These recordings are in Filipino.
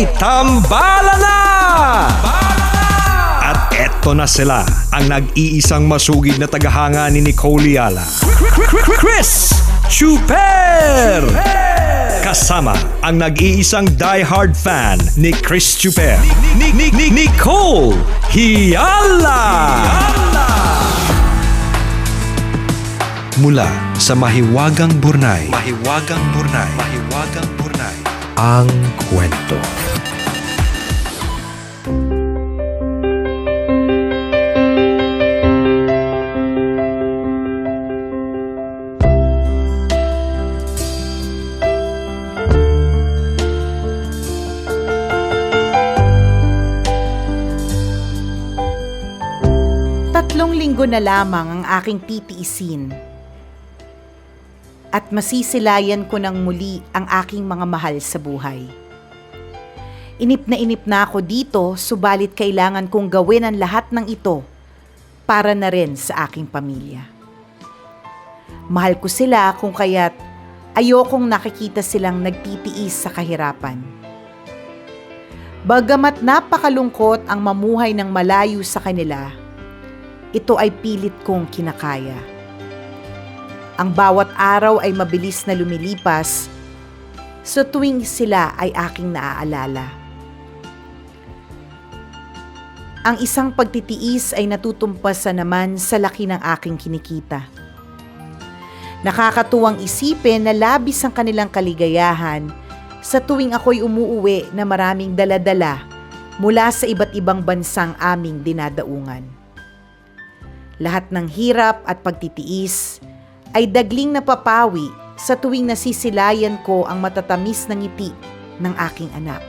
may tambala na! At eto na sila, ang nag-iisang masugid na tagahanga ni Nicole Yala, Chris Chuper! Kasama ang nag-iisang die-hard fan ni Chris Chuper, Nicole Yala! Mula sa Mahiwagang Burnay, ang kwento. Tatlong linggo na lamang ang aking titiisin at masisilayan ko ng muli ang aking mga mahal sa buhay. Inip na ako dito, subalit kailangan kong gawin ang lahat ng ito para na rin sa aking pamilya. Mahal ko sila kung kaya't ayokong nakikita silang nagtitiis sa kahirapan. Bagamat napakalungkot ang mamuhay ng malayo sa kanila, ito ay pilit kong kinakaya. Ang bawat araw ay mabilis na lumilipas sa tuwing sila ay aking naaalala. Ang isang pagtitiis ay natutumpasan naman sa laki ng aking kinikita. Nakakatuwang isipin na labis ang kanilang kaligayahan sa tuwing ako'y umuuwi na maraming dala-dala mula sa iba't ibang bansang aming dinadaungan. Lahat ng hirap at pagtitiis ay dagling napapawi sa tuwing nasisilayan ko ang matatamis na ngiti ng aking anak.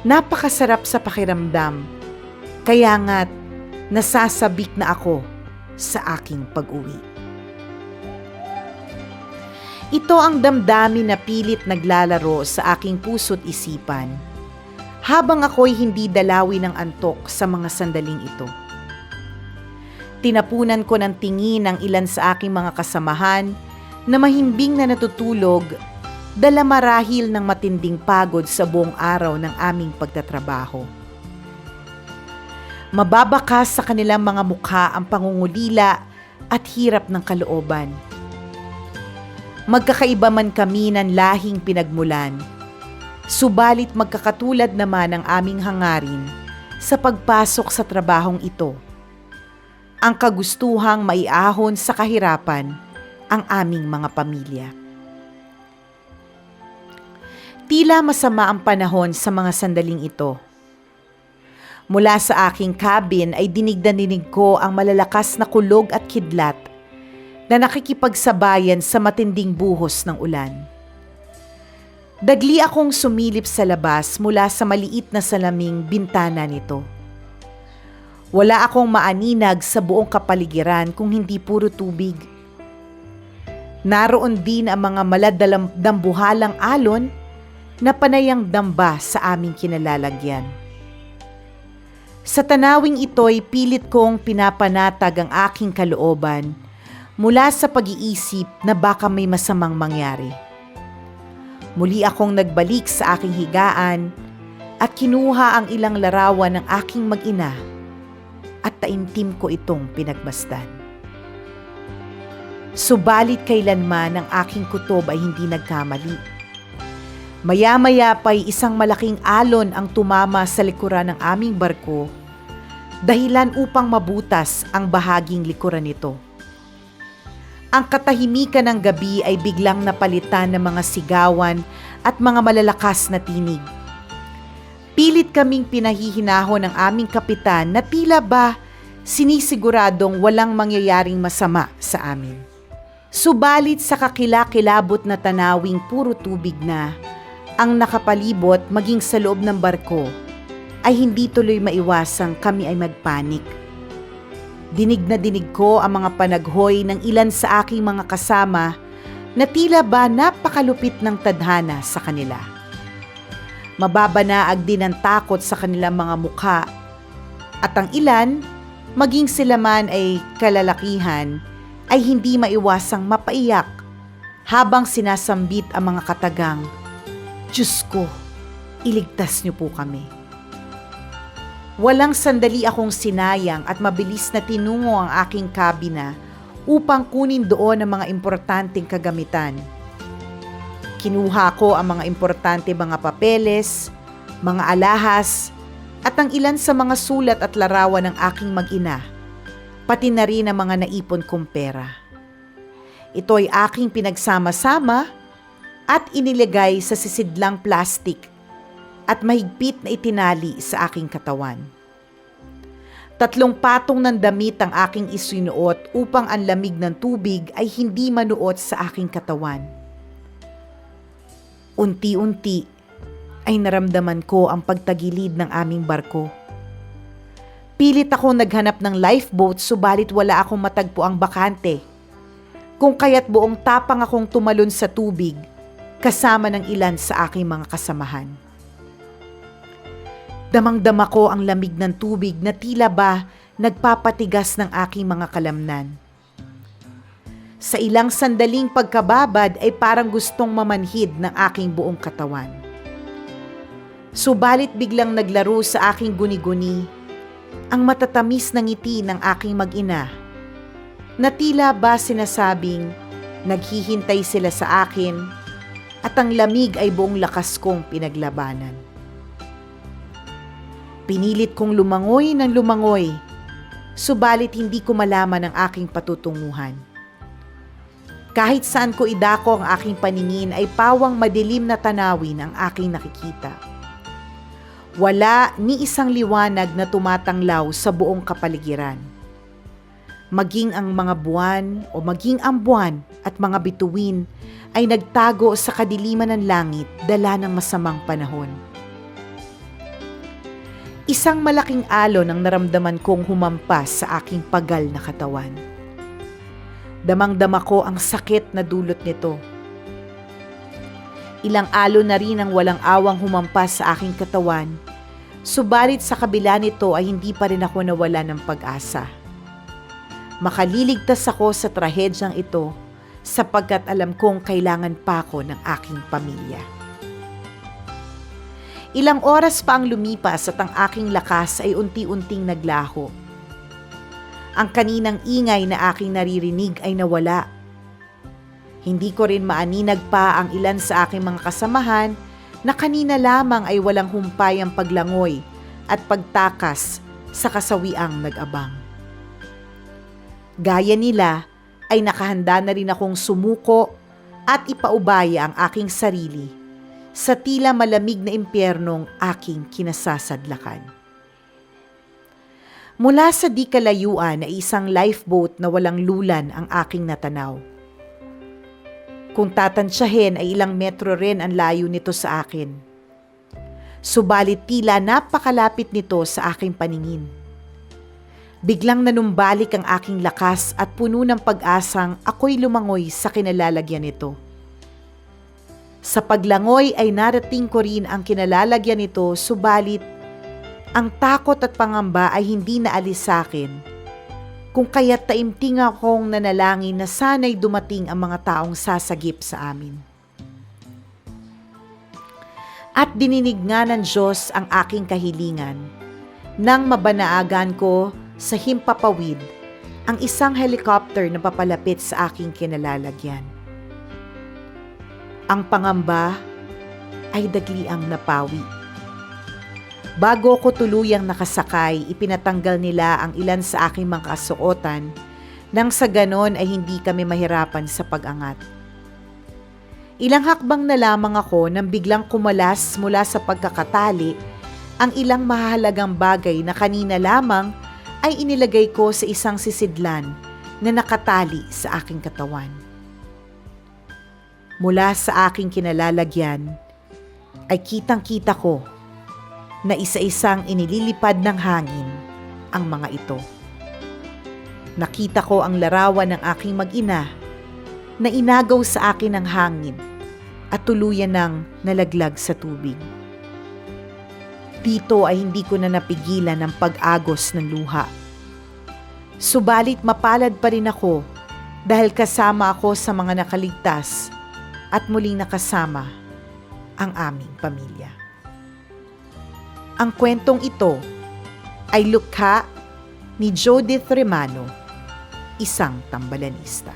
Napakasarap sa pakiramdam, kaya nga't nasasabik na ako sa aking pag-uwi. Ito ang damdamin na pilit naglalaro sa aking puso't isipan, habang ako'y hindi dalawi ng antok sa mga sandaling ito. Tinapunan ko ng tingin ang ilan sa aking mga kasamahan na mahimbing na natutulog dala marahil ng matinding pagod sa buong araw ng aming pagtatrabaho. Mababakas sa kanilang mga mukha ang pangungulila at hirap ng kalooban. Magkakaiba man kami ng lahing pinagmulan, subalit magkakatulad naman ang aming hangarin sa pagpasok sa trabahong ito. Ang kagustuhang maiahon sa kahirapan ang aming mga pamilya. Tila masama ang panahon sa mga sandaling ito. Mula sa aking cabin ay dinig ko ang malalakas na kulog at kidlat na nakikipagsabayan sa matinding buhos ng ulan. Dagli akong sumilip sa labas mula sa maliit na salaming bintana nito. Wala akong maaninag sa buong kapaligiran kung hindi puro tubig. Naroon din ang mga maladambuhalang alon na panayang damba sa aming kinalalagyan. Sa tanawing ito'y pilit kong pinapanatag ang aking kalooban mula sa pag-iisip na baka may masamang mangyari. Muli akong nagbalik sa aking higaan at kinuha ang ilang larawan ng aking mag-ina at taimtim ko itong pinagmasdan. Subalit kailanman ang aking kutob ay hindi nagkamali. Maya-maya pa'y isang malaking alon ang tumama sa likuran ng aming barko, dahilan upang mabutas ang bahaging likuran nito. Ang katahimikan ng gabi ay biglang napalitan ng mga sigawan at mga malalakas na tinig. Pilit kaming pinahihinahon ng aming kapitan na tila ba sinisiguradong walang mangyayaring masama sa amin. Subalit sa kakilakilabot na tanawing puro tubig na ang nakapalibot maging sa loob ng barko, ay hindi tuloy maiwasang kami ay magpanik. Dinig na dinig ko ang mga panaghoy ng ilan sa aking mga kasama na tila ba napakalupit ng tadhana sa kanila. Mababanaag din ang takot sa kanilang mga mukha at ang ilan, maging sila man ay kalalakihan, ay hindi maiwasang mapaiyak habang sinasambit ang mga katagang, "Diyos ko, iligtas niyo po kami. Walang sandali akong sinayang at mabilis na tinungo ang aking kabina upang kunin doon ang mga importanteng kagamitan. Kinuha ko ang mga importante mga papeles, mga alahas, at ang ilan sa mga sulat at larawan ng aking mag-ina, pati na rin ang mga naipon kong pera. Ito ay aking pinagsama-sama at inilagay sa sisidlang plastik at mahigpit na itinali sa aking katawan. 3 patong ng damit ang aking isinuot upang ang lamig ng tubig ay hindi manuot sa aking katawan. Unti-unti ay naramdaman ko ang pagtagilid ng aming barko. Pilit akong naghanap ng lifeboat subalit wala akong matagpuang bakante. Kung kaya't buong tapang akong tumalon sa tubig kasama ng ilan sa aking mga kasamahan. Damang-dama ko ang lamig ng tubig na tila ba nagpapatigas ng aking mga kalamnan. Sa ilang sandaling pagkababad ay parang gustong mamanhid ng aking buong katawan. Subalit biglang naglaro sa aking guni-guni ang matatamis na ngiti ng aking mag-ina na tila ba sinasabing naghihintay sila sa akin at ang lamig ay buong lakas kong pinaglabanan. Pinilit kong lumangoy ng lumangoy, subalit hindi ko malaman ang aking patutunguhan. Kahit saan ko idako ang aking paningin ay pawang madilim na tanawin ang aking nakikita. Wala ni isang liwanag na tumatanglaw sa buong kapaligiran. Maging ang mga buwan o maging ang buwan at mga bituin ay nagtago sa kadiliman ng langit dala ng masamang panahon. Isang malaking alon ang naramdaman kong humampas sa aking pagal na katawan. Damang-dama ko ang sakit na dulot nito. Ilang alon na rin ang walang awang humampas sa aking katawan, subalit sa kabila nito ay hindi pa rin ako nawala ng pag-asa. Makaliligtas ako sa trahedyang ito sapagkat alam kong kailangan pa ako ng aking pamilya. Ilang oras pa ang lumipas at ang aking lakas ay unti-unting naglaho. Ang kaninang ingay na aking naririnig ay nawala. Hindi ko rin maaninag pa ang ilan sa aking mga kasamahan na kanina lamang ay walang humpay ang paglangoy at pagtakas sa kasawiang nag-abang. Gaya nila ay nakahanda na rin akong sumuko at ipaubaya ang aking sarili sa tila malamig na impyernong aking kinasasadlakan. Mula sa di kalayuan ay isang lifeboat na walang lulan ang aking natanaw. Kung tatansyahin ay ilang metro rin ang layo nito sa akin. Subalit tila napakalapit nito sa aking paningin. Biglang nanumbalik ang aking lakas at puno ng pag-asang ako'y lumangoy sa kinalalagyan nito. Sa paglangoy ay narating ko rin ang kinalalagyan nito, subalit ang takot at pangamba ay hindi naalis sa akin, kung kaya't taimting akong nanalangin na sana'y dumating ang mga taong sasagip sa amin. At dininig nga ng Diyos ang aking kahilingan nang mabanaagan ko sa himpapawid ang isang helicopter na papalapit sa aking kinalalagyan. Ang pangamba ay dagliang napawi. Bago ko tuluyang nakasakay, ipinatanggal nila ang ilan sa aking mga kasuotan nang sa ganon ay hindi kami mahirapan sa pag-angat. Ilang hakbang na lamang ako nang biglang kumalas mula sa pagkakatali ang ilang mahalagang bagay na kanina lamang ay inilagay ko sa isang sisidlan na nakatali sa aking katawan. Mula sa aking kinalalagyan ay kitang-kita ko na isa-isang inililipad ng hangin ang mga ito. Nakita ko ang larawan ng aking mag-ina na inagaw sa akin ng hangin at tuluyan ng nalaglag sa tubig. Dito ay hindi ko na napigilan ang pag-agos ng luha. Subalit mapalad pa rin ako dahil kasama ako sa mga nakaligtas at muling nakasama ang aming pamilya. Ang kwentong ito ay lukha ni Judith Remano, isang tambalanista.